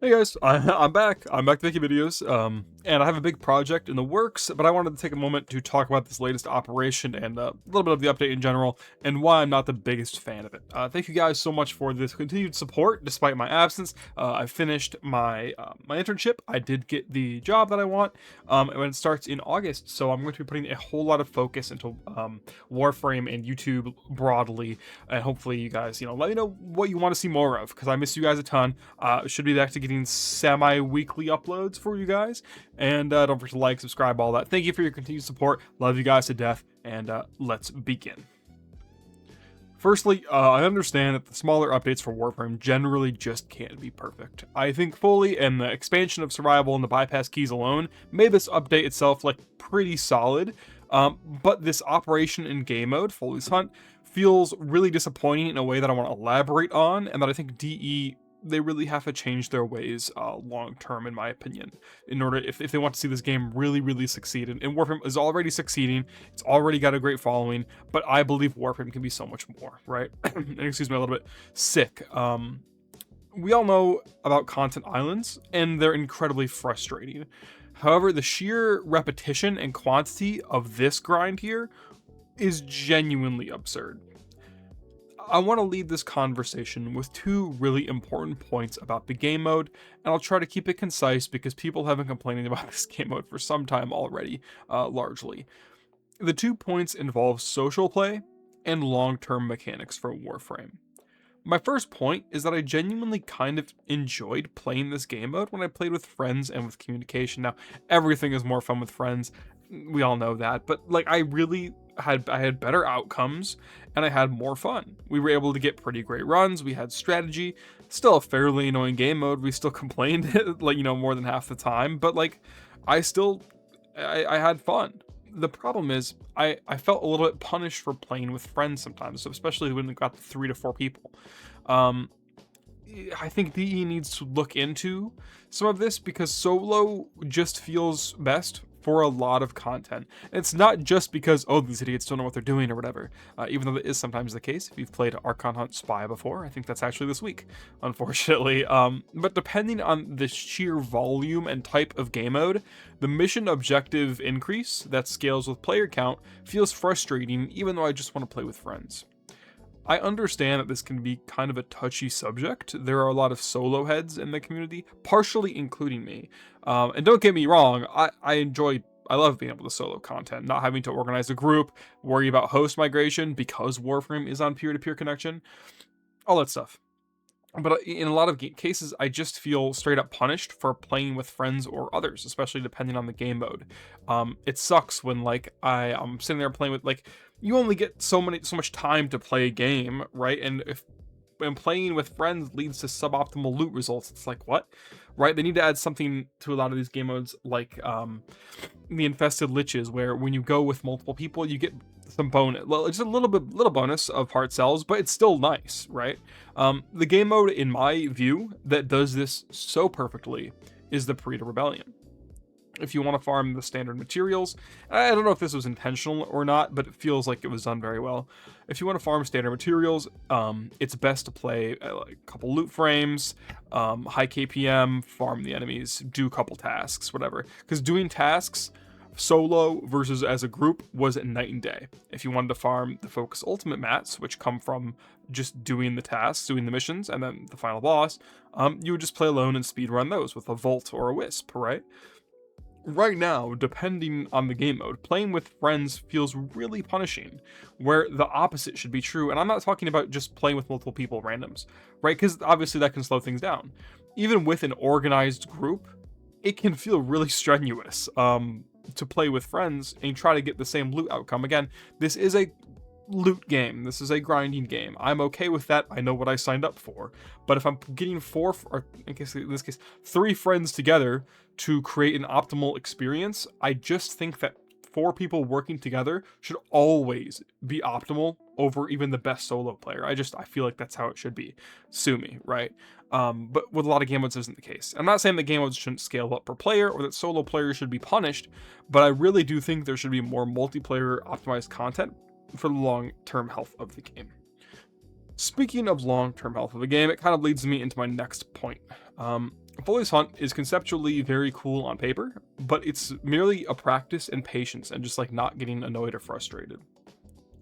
Hey guys, I'm back. I'm back to making videos, and I have a big project in the works, but I wanted to take a moment to talk about this latest operation and a little bit of the update in general, and why I'm not the biggest fan of it. Thank you guys so much for this continued support despite my absence. I finished my internship. I did get the job that I want, and it starts in August, so I'm going to be putting a whole lot of focus into Warframe and YouTube broadly, and hopefully you guys, let me know what you want to see more of, because I miss you guys a ton. Should be back to getting semi-weekly uploads for you guys, and don't forget to like, subscribe, all that. Thank you for your continued support. Love you guys to death, and let's begin. Firstly, I understand that the smaller updates for Warframe generally just can't be perfect. I think fully, and the expansion of survival and the bypass keys alone made this update itself pretty solid, but this operation in game mode, Foley's Hunt, feels really disappointing in a way that I want to elaborate on, and that I think DE, they really have to change their ways long term, in my opinion, in order if they want to see this game really succeed. And Warframe is already succeeding, it's already got a great following, but I believe Warframe can be so much more, right? And excuse me, a little bit sick. We all know about content islands, and they're incredibly frustrating. However, the sheer repetition and quantity of this grind here is genuinely absurd. I want to lead this conversation with two really important points about the game mode, and I'll try to keep it concise because people have been complaining about this game mode for some time already, largely. The 2 points involve social play and long-term mechanics for Warframe. My first point is that I genuinely kind of enjoyed playing this game mode when I played with friends and with communication. Now, everything is more fun with friends, we all know that, but I had better outcomes and I had more fun. We were able to get pretty great runs, we had strategy, still a fairly annoying game mode, we still complained more than half the time, but I had fun. The problem is I felt a little bit punished for playing with friends sometimes, so especially when it got to 3 to 4 people. I think DE needs to look into some of this because solo just feels best for a lot of content. And it's not just because, oh, these idiots don't know what they're doing or whatever, even though that is sometimes the case. If you've played Archon Hunt Spy before, I think that's actually this week, unfortunately. But depending on the sheer volume and type of game mode, the mission objective increase that scales with player count feels frustrating, even though I just want to play with friends. I understand that this can be kind of a touchy subject. There are a lot of solo heads in the community, partially including me. And don't get me wrong, I love being able to solo content, not having to organize a group, worry about host migration because Warframe is on peer-to-peer connection, all that stuff. But in a lot of cases, I just feel straight up punished for playing with friends or others, especially depending on the game mode. It sucks when I'm sitting there playing with you only get so much time to play a game, right? And if playing with friends leads to suboptimal loot results, it's like, what? Right? They need to add something to a lot of these game modes, like the infested liches, where when you go with multiple people, you get some bonus, just a little bonus of heart cells, but it's still nice, right? The game mode, in my view, that does this so perfectly is the Parita Rebellion. If you want to farm the standard materials, I don't know if this was intentional or not, but it feels like it was done very well. If you want to farm standard materials, it's best to play a couple loot frames, high KPM, farm the enemies, do a couple tasks, whatever. Because doing tasks solo versus as a group was night and day. If you wanted to farm the Focus Ultimate mats, which come from just doing the tasks, doing the missions, and then the final boss, you would just play alone and speedrun those with a Volt or a Wisp, right? Right now, depending on the game mode, playing with friends feels really punishing, where the opposite should be true. And I'm not talking about just playing with multiple people, randoms, right? Because obviously that can slow things down. Even with an organized group, it can feel really strenuous to play with friends and try to get the same loot outcome. Again, this is a loot game. This is a grinding game. I'm okay with that. I know what I signed up for. But if I'm getting in this case, 3 friends together to create an optimal experience, I just think that 4 people working together should always be optimal over even the best solo player. I feel like that's how it should be. Sue me, right? But with a lot of game modes, this isn't the case. I'm not saying that game modes shouldn't scale up per player or that solo players should be punished, but I really do think there should be more multiplayer optimized content for the long-term health of the game. Speaking of long-term health of the game, it kind of leads me into my next point. Foley's Hunt is conceptually very cool on paper, but it's merely a practice in patience and just like not getting annoyed or frustrated.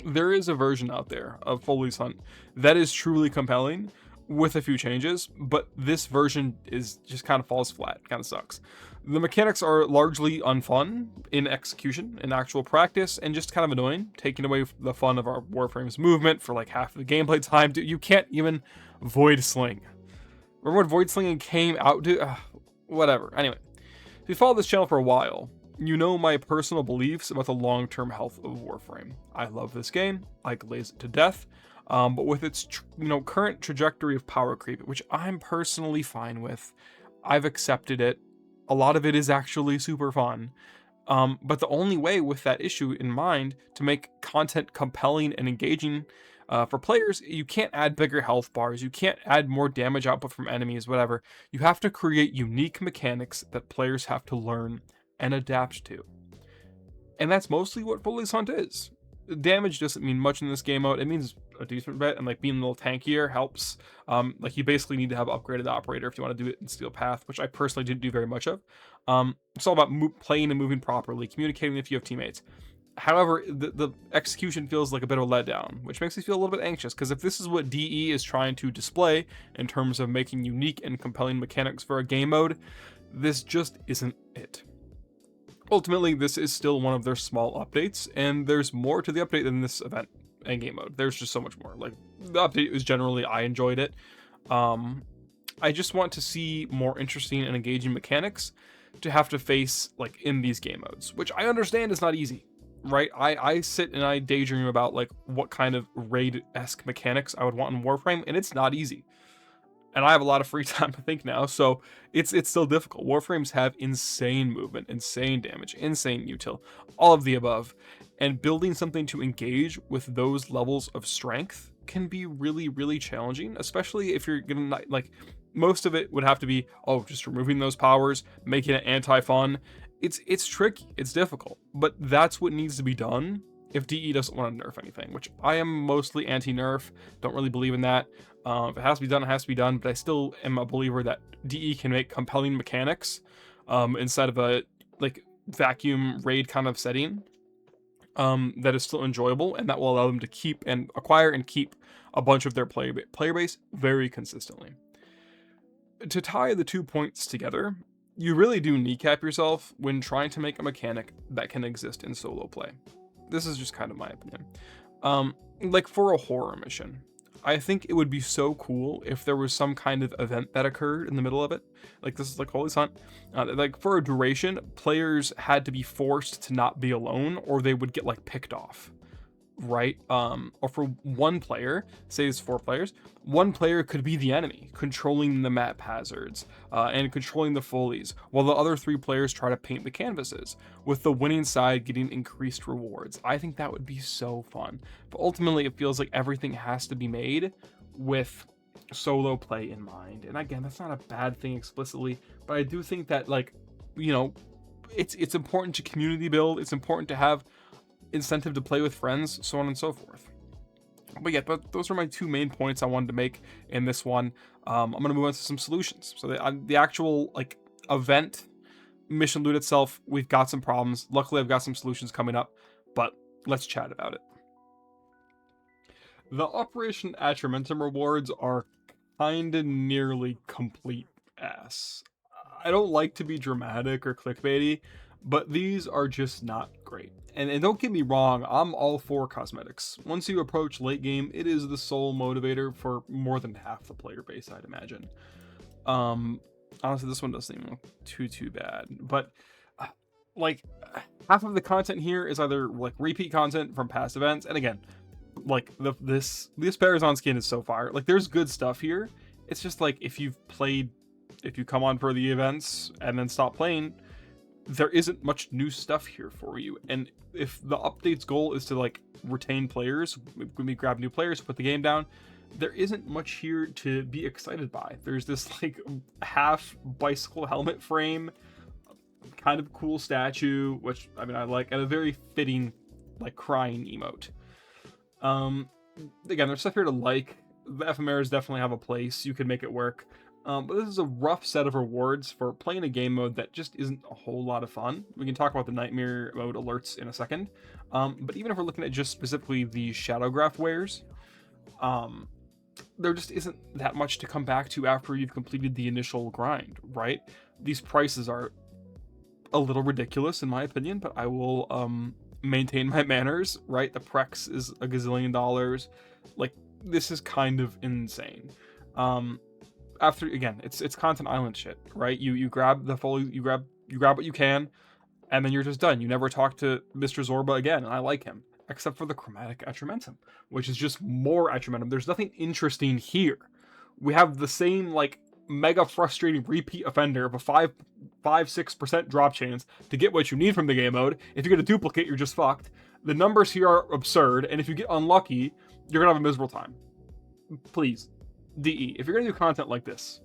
There is a version out there of Foley's Hunt that is truly compelling with a few changes, but this version is just kind of falls flat, kind of sucks. The mechanics are largely unfun in execution, in actual practice, and just kind of annoying, taking away the fun of our Warframe's movement for like half of the gameplay time. Dude, you can't even void sling. Remember when void slinging came out, dude? Whatever. Anyway, if you follow this channel for a while, you know my personal beliefs about the long-term health of Warframe. I love this game. I glaze it to death. But with its current trajectory of power creep, which I'm personally fine with, I've accepted it. A lot of it is actually super fun. But the only way with that issue in mind to make content compelling and engaging for players, you can't add bigger health bars, you can't add more damage output from enemies, whatever. You have to create unique mechanics that players have to learn and adapt to. And that's mostly what Foley's Hunt is. Damage doesn't mean much in this game mode. It means a decent bit, and like being a little tankier helps. Like you basically need to have an upgraded operator if you want to do it in Steel Path, which I personally didn't do very much of. It's all about playing and moving properly, communicating if you have teammates. However, the execution feels like a bit of a letdown, which makes me feel a little bit anxious, because if this is what DE is trying to display in terms of making unique and compelling mechanics for a game mode, this just isn't it. Ultimately, this is still one of their small updates, and there's more to the update than this event and game mode. There's just so much more. Like, the update was generally, I enjoyed it. I just want to see more interesting and engaging mechanics to have to face, like, in these game modes, which I understand is not easy, right? I sit and I daydream about, like, what kind of raid-esque mechanics I would want in Warframe, and it's not easy. And I have a lot of free time to think now, so it's still difficult. Warframes have insane movement, insane damage, insane util, all of the above. And building something to engage with those levels of strength can be really, really challenging, especially if you're gonna, like, most of it would have to be, oh, just removing those powers, making it anti-fun. It's tricky, it's difficult, but that's what needs to be done if DE doesn't want to nerf anything, which I am mostly anti-nerf, don't really believe in that. If it has to be done, it has to be done, but I still am a believer that DE can make compelling mechanics inside of a like vacuum raid kind of setting that is still enjoyable, and that will allow them to keep and acquire and keep a bunch of their player base very consistently. To tie the 2 points together, you really do kneecap yourself when trying to make a mechanic that can exist in solo play. This is just kind of my opinion. Like for a horror mission, I think it would be so cool if there was some kind of event that occurred in the middle of it. Like this is like Foley's Hunt. Like for a duration, players had to be forced to not be alone, or they would get like picked off, right? Or for one player, say it's 4 players, one player could be the enemy, controlling the map hazards and controlling the Foleys, while the other 3 players try to paint the canvases, with the winning side getting increased rewards. I think that would be so fun. But ultimately, it feels like everything has to be made with solo play in mind. And again, that's not a bad thing explicitly, but I do think that, like, you know, it's important to community build. It's important to have incentive to play with friends, so on and so forth. But yeah, those are my 2 main points I wanted to make in this one. I'm gonna move on to some solutions. So the actual like event mission loot itself, we've got some problems. Luckily, I've got some solutions coming up, but let's chat about it. The Operation Atramentum rewards are kinda nearly complete ass. I don't like to be dramatic or clickbaity, but these are just not great. And don't get me wrong, I'm all for cosmetics. Once you approach late game, it is the sole motivator for more than half the player base, I'd imagine. Honestly, this one doesn't even look too bad. But like half of the content here is either like repeat content from past events, and again, like this Parazon skin is so fire. Like there's good stuff here. It's just like if you come on for the events and then stop playing, there isn't much new stuff here for you. And if the update's goal is to like retain players, when we grab new players, put the game down, there isn't much here to be excited by. There's this like half bicycle helmet frame, kind of cool statue, which I mean I like, and a very fitting like crying emote. Again, there's stuff here to like. The ephemeras definitely have a place. You could make it work. But this is a rough set of rewards for playing a game mode that just isn't a whole lot of fun. We can talk about the nightmare mode alerts in a second. But even if we're looking at just specifically the shadow graph wares, there just isn't that much to come back to after you've completed the initial grind, right? These prices are a little ridiculous in my opinion, but I will maintain my manners, right? The Prex is a gazillion dollars. Like, this is kind of insane. After, again, it's Content Island shit, right? You grab the full, you grab what you can, and then you're just done. You never talk to Mr. Zorba again, and I like him, except for the chromatic Atramentum, which is just more Atramentum. There's nothing interesting here. We have the same, like, mega frustrating repeat offender of a 6% drop chance to get what you need from the game mode. If you get a duplicate, you're just fucked. The numbers here are absurd, and if you get unlucky, you're gonna have a miserable time. Please, DE, if you're gonna do content like this,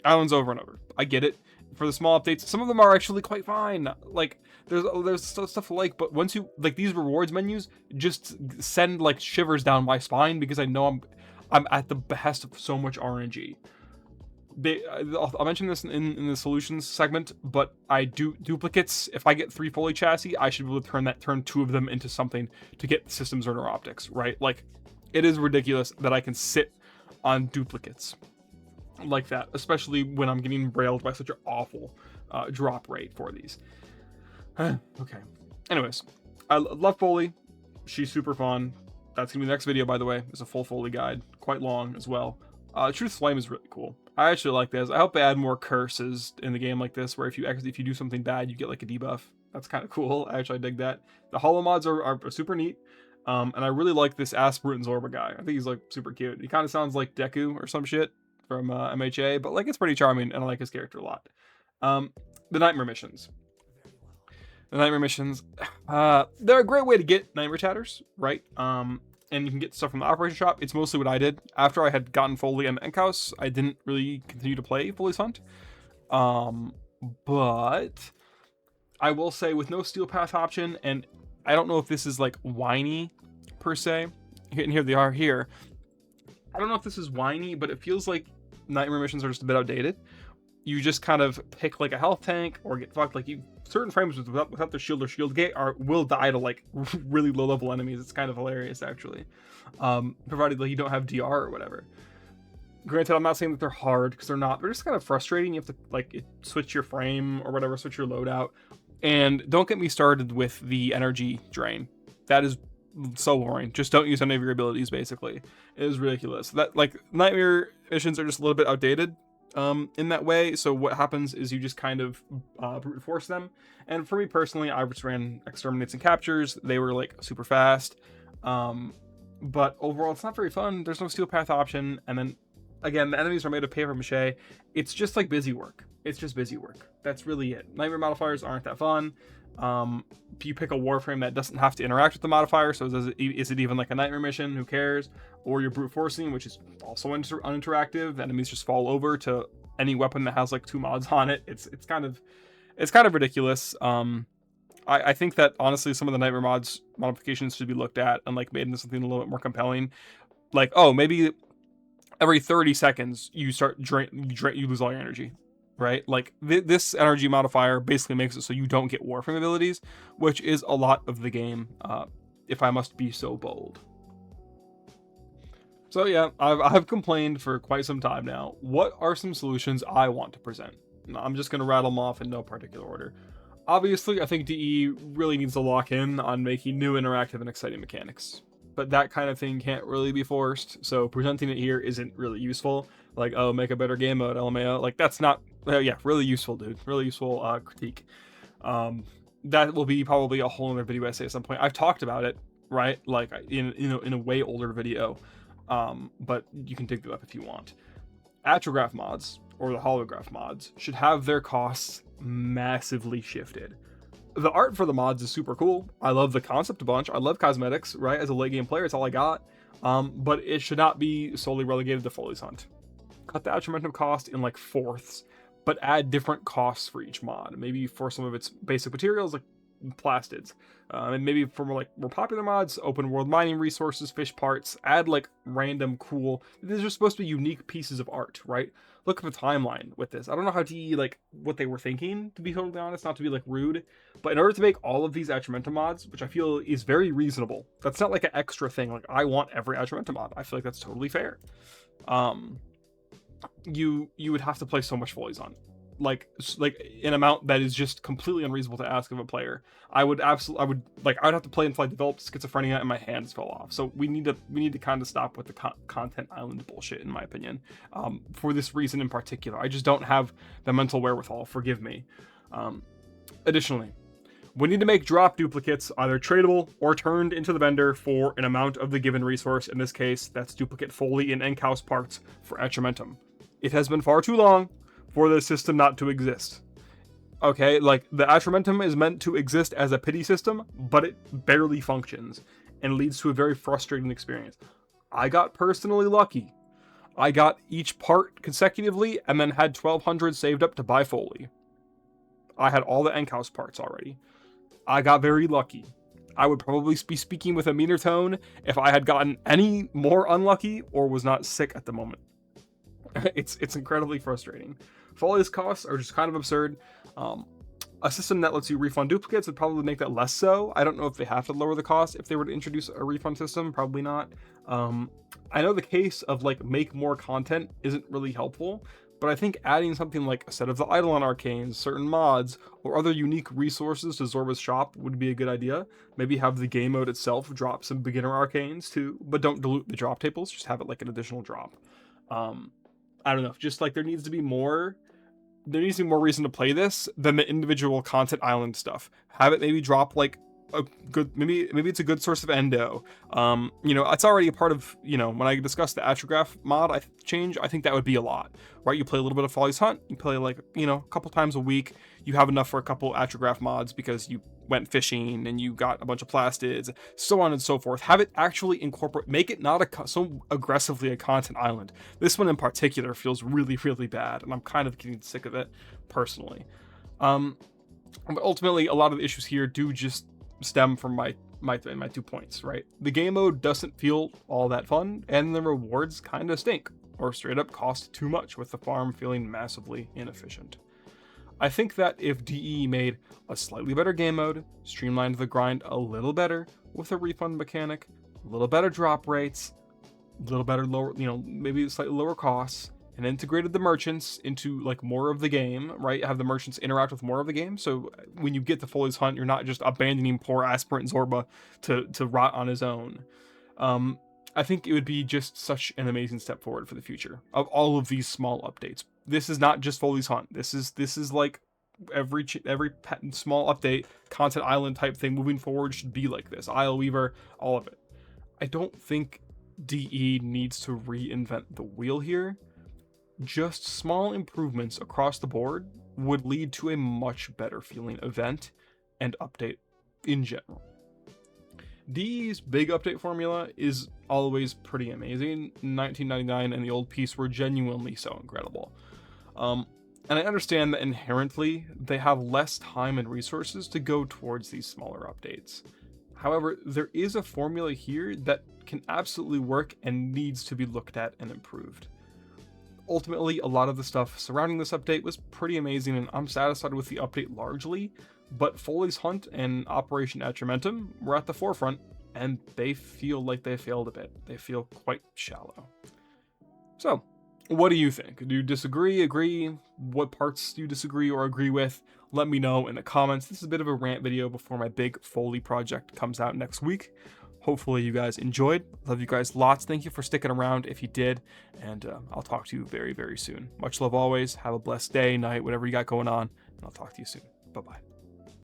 Islands over and over. I get it. For the small updates, some of them are actually quite fine. Like, there's stuff to like, but once you, like, these rewards menus just send, like, shivers down my spine because I know I'm at the behest of so much RNG. I'll mention this in the solutions segment, but I do duplicates. If I get 3 fully chassis, I should be able to turn 2 of them into something to get systems or optics, right? Like, it is ridiculous that I can sit on duplicates like that, especially when I'm getting railed by such an awful drop rate for these. Okay. Anyways, I love Foley. She's super fun. That's gonna be the next video, by the way. It's a full Foley guide, quite long as well. Truth Flame is really cool. I actually like this. I hope they add more curses in the game like this, where if you do something bad, you get like a debuff. That's kind of cool. I actually dig that. The holo mods are super neat. And I really like this Aspirant Zorba guy. I think he's like super cute. He kind of sounds like Deku or some shit from MHA, but like it's pretty charming, and I like his character a lot. The Nightmare missions. The Nightmare missions, they're a great way to get Nightmare Chatters, right? And you can get stuff from the Operation Shop. It's mostly what I did. After I had gotten Foley and Enkhouse, I didn't really continue to play Foley's Hunt. But I will say, with no Steel Path option, and I don't know if this is like whiny per se, and here they are here. I don't know if this is whiny, but it feels like Nightmare missions are just a bit outdated. You just kind of pick like a health tank or get fucked. Like, certain frames without the shield or shield gate will die to like really low level enemies. It's kind of hilarious actually, provided like you don't have DR or whatever. Granted, I'm not saying that they're hard, because they're not. They're just kind of frustrating. You have to like switch your frame or whatever, switch your loadout. And don't get me started with the energy drain. That is so boring. Just don't use any of your abilities, basically. It is ridiculous. That, like, Nightmare missions are just a little bit outdated in that way. So what happens is you just kind of brute force them. And for me personally, I just ran exterminates and captures. They were like super fast. But overall, it's not very fun. There's no Steel Path option. And then again, the enemies are made of paper mache. It's just like busy work. It's just busy work. That's really it. Nightmare modifiers aren't that fun. You pick a warframe that doesn't have to interact with the modifier, so is it even like a Nightmare mission? Who cares? Or you're brute forcing, which is also uninteractive. Enemies just fall over to any weapon that has like 2 mods on it. It's kind of ridiculous. I think that honestly some of the Nightmare modifications should be looked at and like made into something a little bit more compelling. Like, oh, maybe every 30 seconds you you lose all your energy. Right? Like, this energy modifier basically makes it so you don't get warframe abilities, which is a lot of the game, if I must be so bold. So yeah, I've complained for quite some time now. What are some solutions I want to present? I'm just going to rattle them off in no particular order. Obviously, I think DE really needs to lock in on making new interactive and exciting mechanics. But that kind of thing can't really be forced, so presenting it here isn't really useful. Like, oh, make a better game mode, LMAO. Like, that's not, yeah, really useful, dude. Really useful critique. That will be probably a whole other video essay at some point. I've talked about it, right? Like, in a way older video, but you can dig that up if you want. Atrograph mods, or the holograph mods, should have their costs massively shifted. The art for the mods is super cool. I love the concept a bunch. I love cosmetics, right? As a late game player, it's all I got. But it should not be solely relegated to Foley's Hunt. Cut the Atramentum cost in like fourths, but add different costs for each mod. Maybe for some of its basic materials, like plastids. And maybe for more popular mods, open world mining resources, fish parts, add like random cool. These are supposed to be unique pieces of art, right? Look at the timeline with this. I don't know how to like what they were thinking, to be totally honest, not to be like rude, but in order to make all of these Atramentum mods, which I feel is very reasonable, that's not like an extra thing. Like I want every Atramentum mod. I feel like that's totally fair. You would have to play so much Foley's Hunt, like an amount that is just completely unreasonable to ask of a player. I would have to play until I developed schizophrenia and my hands fell off. So we need to kind of stop with the content island bullshit, in my opinion. For this reason in particular, I just don't have the mental wherewithal. Forgive me. Additionally, we need to make drop duplicates either tradable or turned into the vendor for an amount of the given resource. In this case, that's duplicate Foley and Enkhouse parts for Atramentum. It has been far too long for the system not to exist. Okay, like the Atramentum is meant to exist as a pity system, but it barely functions and leads to a very frustrating experience. I got personally lucky. I got each part consecutively and then had 1,200 saved up to buy Foley. I had all the Enkhouse parts already. I got very lucky. I would probably be speaking with a meaner tone if I had gotten any more unlucky or was not sick at the moment. It's incredibly frustrating. Foley's costs are just kind of absurd. A system that lets you refund duplicates would probably make that less so. I don't know if they have to lower the cost if they were to introduce a refund system. Probably not. I know the case of like make more content isn't really helpful, but I think adding something like a set of the Eidolon arcanes, certain mods, or other unique resources to Zorba's shop would be a good idea. Maybe have the game mode itself drop some beginner arcanes too, but don't dilute the drop tables, just have it like an additional drop. I don't know, just like there needs to be more reason to play this than the individual content island stuff. Have it maybe drop like a good, maybe it's a good source of endo. It's already a part of, when I discussed the Atrograph mod change, I think that would be a lot, right? You play a little bit of Foley's Hunt, you play like, a couple times a week, you have enough for a couple Atrograph mods because you went fishing and you got a bunch of plastids, so on and so forth. Have it actually incorporate, make it not so aggressively a content island. This one in particular feels really, really bad, and I'm kind of getting sick of it personally. But ultimately, a lot of the issues here do just stem from my 2 points, right? The game mode doesn't feel all that fun, and the rewards kind of stink, or straight up cost too much, with the farm feeling massively inefficient. I think that if DE made a slightly better game mode, streamlined the grind a little better with a refund mechanic, a little better drop rates, a little better lower, maybe slightly lower costs, and integrated the merchants into like more of the game, right? Have the merchants interact with more of the game. So when you get to Foley's Hunt, you're not just abandoning poor aspirant Zorba to rot on his own. I think it would be just such an amazing step forward for the future of all of these small updates. This is not just Foley's Hunt. This is like every small update, content island type thing moving forward should be like this. Isle Weaver, all of it. I don't think DE needs to reinvent the wheel here. Just small improvements across the board would lead to a much better feeling event and update in general. DE's big update formula is always pretty amazing. 1999 and the old piece were genuinely so incredible. And I understand that inherently they have less time and resources to go towards these smaller updates. However, there is a formula here that can absolutely work and needs to be looked at and improved. Ultimately, a lot of the stuff surrounding this update was pretty amazing, and I'm satisfied with the update largely, but Foley's Hunt and Operation Atramentum were at the forefront, and they feel like they failed a bit. They feel quite shallow. So, what do you think? Do you disagree, agree? What parts do you disagree or agree with? Let me know in the comments. This is a bit of a rant video before my big Foley project comes out next week. Hopefully you guys enjoyed. Love you guys lots. Thank you for sticking around if you did. And I'll talk to you very, very soon. Much love always. Have a blessed day, night, whatever you got going on. And I'll talk to you soon. Bye-bye.